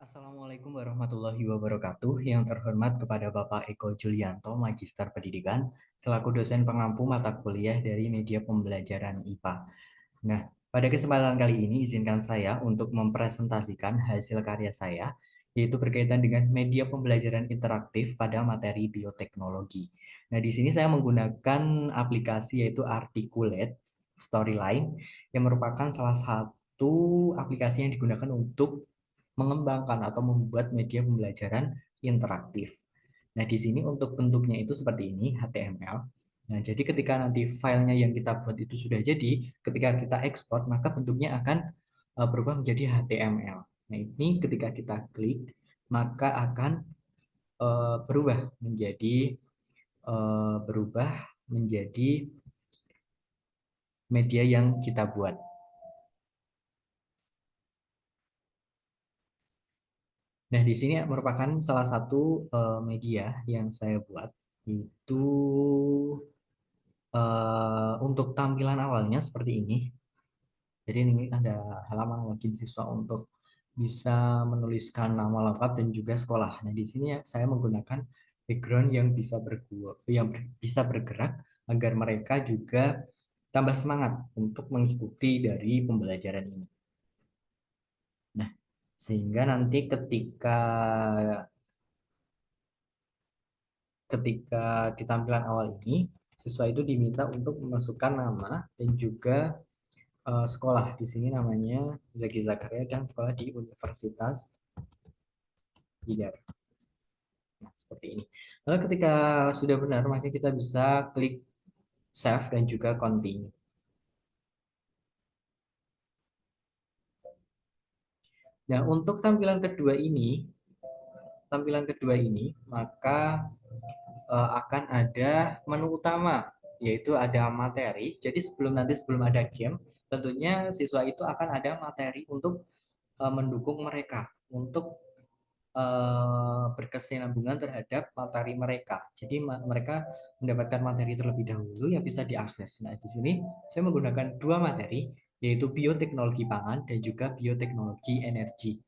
Assalamualaikum warahmatullahi wabarakatuh. Yang terhormat kepada Bapak Eko Julianto, Magister Pendidikan, selaku dosen pengampu mata kuliah dari media pembelajaran IPA. Nah, pada kesempatan kali ini izinkan saya untuk mempresentasikan hasil karya saya, yaitu berkaitan dengan media pembelajaran interaktif pada materi bioteknologi. Nah, di sini saya menggunakan aplikasi yaitu Articulate Storyline, yang merupakan salah satu aplikasi yang digunakan untuk mengembangkan atau membuat media pembelajaran interaktif. Nah, di sini untuk bentuknya itu seperti ini, HTML. Nah, jadi ketika nanti filenya yang kita buat itu sudah jadi, ketika kita ekspor, maka bentuknya akan berubah menjadi HTML. Nah, ini ketika kita klik, maka akan berubah menjadi media yang kita buat. Nah, di sini merupakan salah satu media yang saya buat, itu untuk tampilan awalnya seperti ini. Jadi ini ada halaman login siswa untuk bisa menuliskan nama lengkap dan juga sekolah. Nah, di sini ya, saya menggunakan background yang bisa bergerak agar mereka juga tambah semangat untuk mengikuti dari pembelajaran ini. Nah, sehingga nanti ketika ketika di tampilan awal ini siswa itu diminta untuk memasukkan nama dan juga sekolah. Di sini namanya Zaki Zakaria dan sekolah di Universitas Hidar. Nah, seperti ini. Lalu ketika sudah benar, maka kita bisa klik save dan juga continue. Nah, untuk tampilan kedua ini, maka akan ada menu utama, yaitu ada materi. Jadi sebelum ada game, tentunya siswa itu akan ada materi untuk mendukung mereka untuk berkesinambungan terhadap materi mereka. Jadi mereka mendapatkan materi terlebih dahulu yang bisa diakses. Nah, di sini saya menggunakan dua materi, yaitu bioteknologi pangan dan juga bioteknologi energi.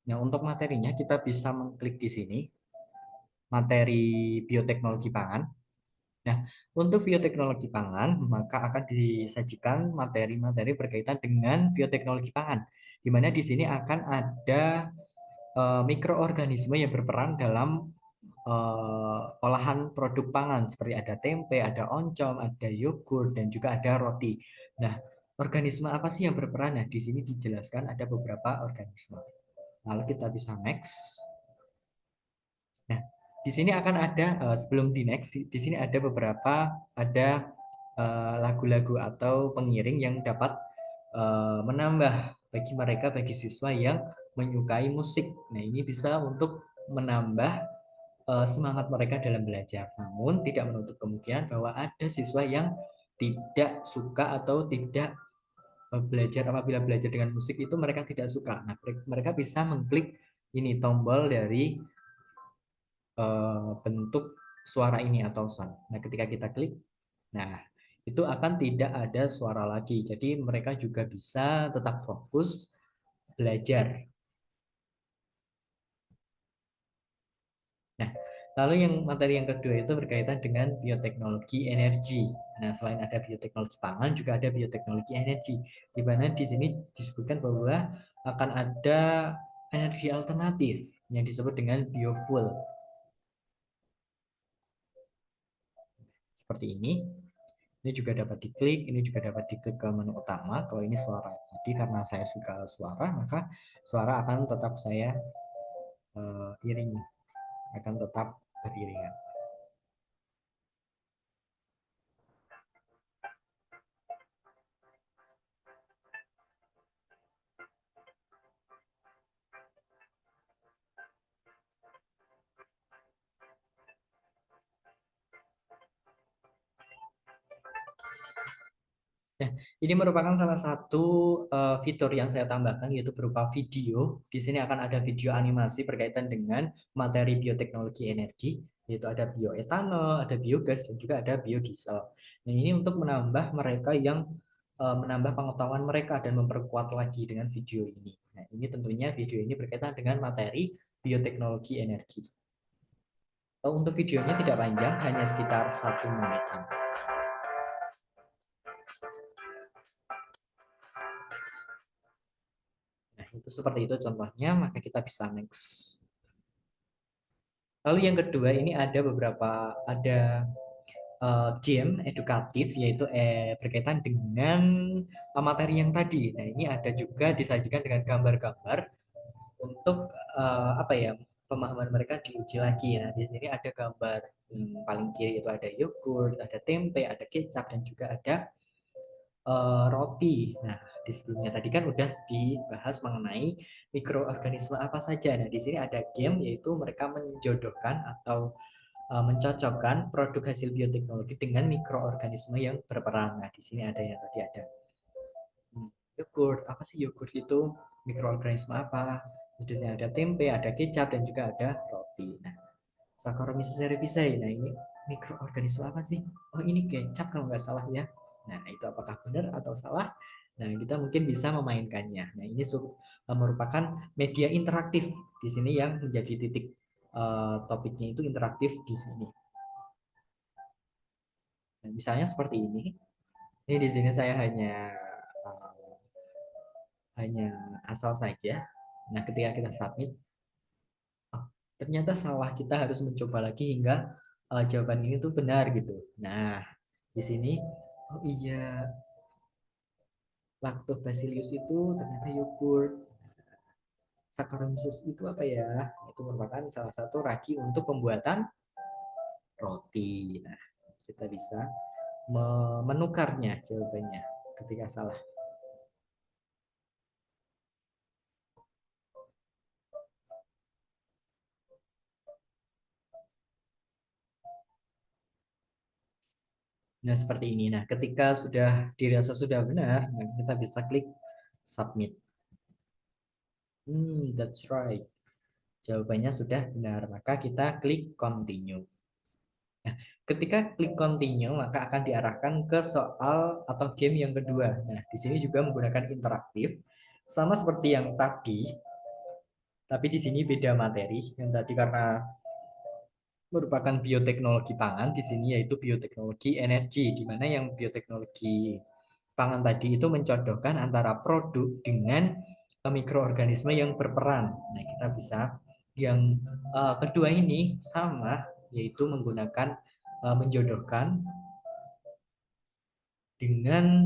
Nah, untuk materinya kita bisa mengklik di sini, materi bioteknologi pangan. Nah, untuk bioteknologi pangan, maka akan disajikan materi-materi berkaitan dengan bioteknologi pangan, di mana di sini akan ada mikroorganisme yang berperan dalam olahan produk pangan seperti ada tempe, ada oncom, ada yogurt, dan juga ada roti. Nah, organisme apa sih yang berperan? Nah, di sini dijelaskan ada beberapa organisme. Lalu kita bisa next. Nah, di sini akan ada sebelum di next, di sini ada lagu-lagu atau pengiring yang dapat menambah bagi siswa yang menyukai musik. Nah, ini bisa untuk menambah semangat mereka dalam belajar. Namun tidak menutup kemungkinan bahwa ada siswa yang tidak suka atau tidak belajar apabila belajar dengan musik itu mereka tidak suka. Nah, mereka bisa mengklik ini tombol dari bentuk suara ini atau sound. Nah, ketika kita klik, nah itu akan tidak ada suara lagi. Jadi mereka juga bisa tetap fokus belajar. Nah, lalu yang materi yang kedua itu berkaitan dengan bioteknologi energi. Nah, selain ada bioteknologi pangan, juga ada bioteknologi energi, di mana di sini disebutkan bahwa akan ada energi alternatif yang disebut dengan biofuel. Seperti ini. Ini juga dapat diklik, ini juga dapat diklik ke menu utama. Kalau ini suara. Jadi karena saya suka suara, maka suara akan tetap saya iringi, akan tetap beriringan. Nah, ini merupakan salah satu fitur yang saya tambahkan, yaitu berupa video. Di sini akan ada video animasi berkaitan dengan materi bioteknologi energi, yaitu ada bioetanol, ada biogas, dan juga ada biodiesel. Nah, ini untuk menambah mereka yang menambah pengetahuan mereka dan memperkuat lagi dengan video ini. Nah, ini tentunya video ini berkaitan dengan materi bioteknologi energi. Untuk videonya tidak panjang, hanya sekitar 1 menit. Nah, itu seperti itu contohnya, maka kita bisa next. Lalu yang kedua ini ada game edukatif yaitu berkaitan dengan materi yang tadi. Nah, ini ada juga disajikan dengan gambar-gambar untuk apa ya, pemahaman mereka diuji lagi. Nah, di sini ada gambar paling kiri itu ada yogurt, ada tempe, ada kecap dan juga ada roti. Nah, di sebelumnya tadi kan udah dibahas mengenai mikroorganisme apa saja. Nah, di sini ada game yaitu mereka menjodohkan atau mencocokkan produk hasil bioteknologi dengan mikroorganisme yang berperan. Nah, di sini ada yang tadi ada yogurt. Apa sih yogurt itu? Mikroorganisme apa? Di sini ada tempe, ada kecap, dan juga ada roti. Nah, Saccharomyces cerevisiae. Nah, ini mikroorganisme apa sih? Oh, ini kecap kalau nggak salah ya. Nah, itu apakah benar atau salah? Nah, kita mungkin bisa memainkannya. Nah, ini merupakan media interaktif di sini yang menjadi titik topiknya itu interaktif di sini. Nah, misalnya seperti ini. Ini di sini saya hanya asal saja. Nah, ketika kita submit, oh, ternyata salah. Kita harus mencoba lagi hingga jawaban ini tuh benar gitu. Nah, di sini, oh iya, Lactobacillus itu ternyata yogurt. Saccharomyces itu apa ya? Itu merupakan salah satu ragi untuk pembuatan roti. Nah, kita bisa menukarnya jawabannya ketika salah. Nah, seperti ini. Nah, ketika sudah dirasa sudah benar, nah kita bisa klik submit. That's right. Jawabannya sudah benar, maka kita klik continue. Nah, ketika klik continue, maka akan diarahkan ke soal atau game yang kedua. Nah, di sini juga menggunakan interaktif, sama seperti yang tadi, tapi di sini beda materi. Yang tadi karena merupakan bioteknologi pangan, di sini yaitu bioteknologi energi, di mana yang bioteknologi pangan tadi itu mencontohkan antara produk dengan mikroorganisme yang berperan. Nah, kita bisa yang kedua ini sama, yaitu menggunakan menjodohkan dengan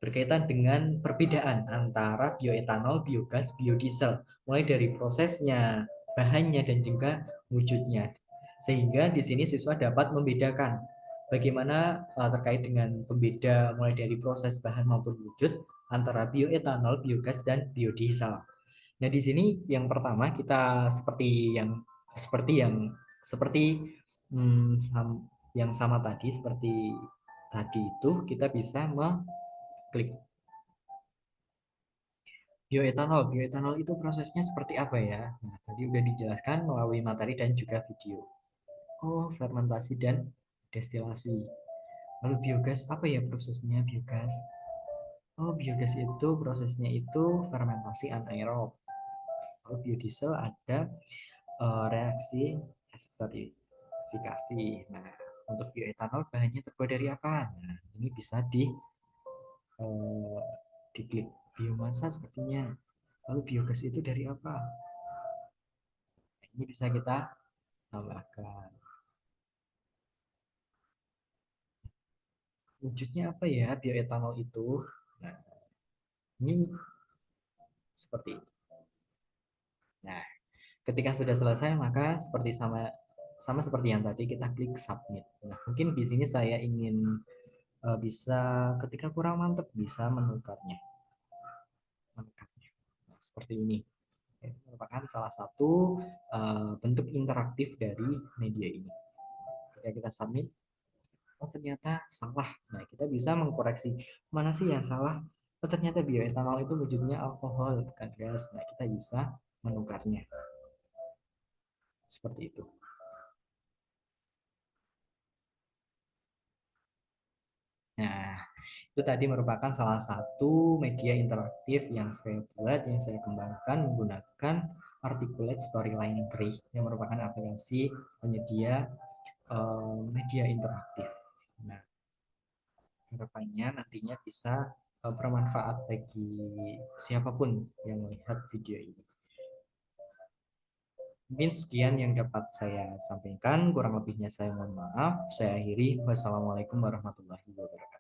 berkaitan dengan perbedaan antara bioetanol, biogas, biodiesel, mulai dari prosesnya, bahannya, dan juga wujudnya. Sehingga di sini siswa dapat membedakan bagaimana terkait dengan pembeda mulai dari proses bahan maupun wujud antara bioetanol, biogas, dan biodiesel. Nah, di sini yang pertama kita seperti yang sama tadi, seperti tadi itu kita bisa mengklik bioetanol. Bioetanol itu prosesnya seperti apa ya? Nah, tadi udah dijelaskan melalui materi dan juga video. Oh, fermentasi dan destilasi. Lalu biogas apa ya prosesnya biogas? Oh, biogas itu prosesnya itu fermentasi anaerob. Lalu biodiesel ada reaksi esterifikasi. Nah, untuk bioetanol bahannya terbuat dari apa? Nah, ini bisa eh, diklik biomasa sepertinya. Lalu biogas itu dari apa? Ini bisa kita tambahkan. Wujudnya apa ya bioetanol itu? Nah, ini seperti itu. Nah, ketika sudah selesai maka seperti sama seperti yang tadi kita klik submit. Nah, mungkin di sini saya ingin bisa ketika kurang mantap bisa menukarnya. Nah, seperti ini. Ini merupakan salah satu bentuk interaktif dari media ini. Ketika kita submit, oh ternyata salah. Nah, kita bisa mengkoreksi mana sih yang salah. Oh ternyata bioetanol itu wujudnya alkohol bukan gas. Nah, kita bisa menukarnya seperti itu. Nah, Itu tadi merupakan salah satu media interaktif yang saya buat, yang saya kembangkan menggunakan Articulate Storyline Tree yang merupakan aplikasi penyedia media interaktif. Nah, harapannya nantinya bisa bermanfaat bagi siapapun yang melihat video ini. Mungkin sekian yang dapat saya sampaikan, kurang lebihnya saya mohon maaf. Saya akhiri. Wassalamualaikum warahmatullahi wabarakatuh.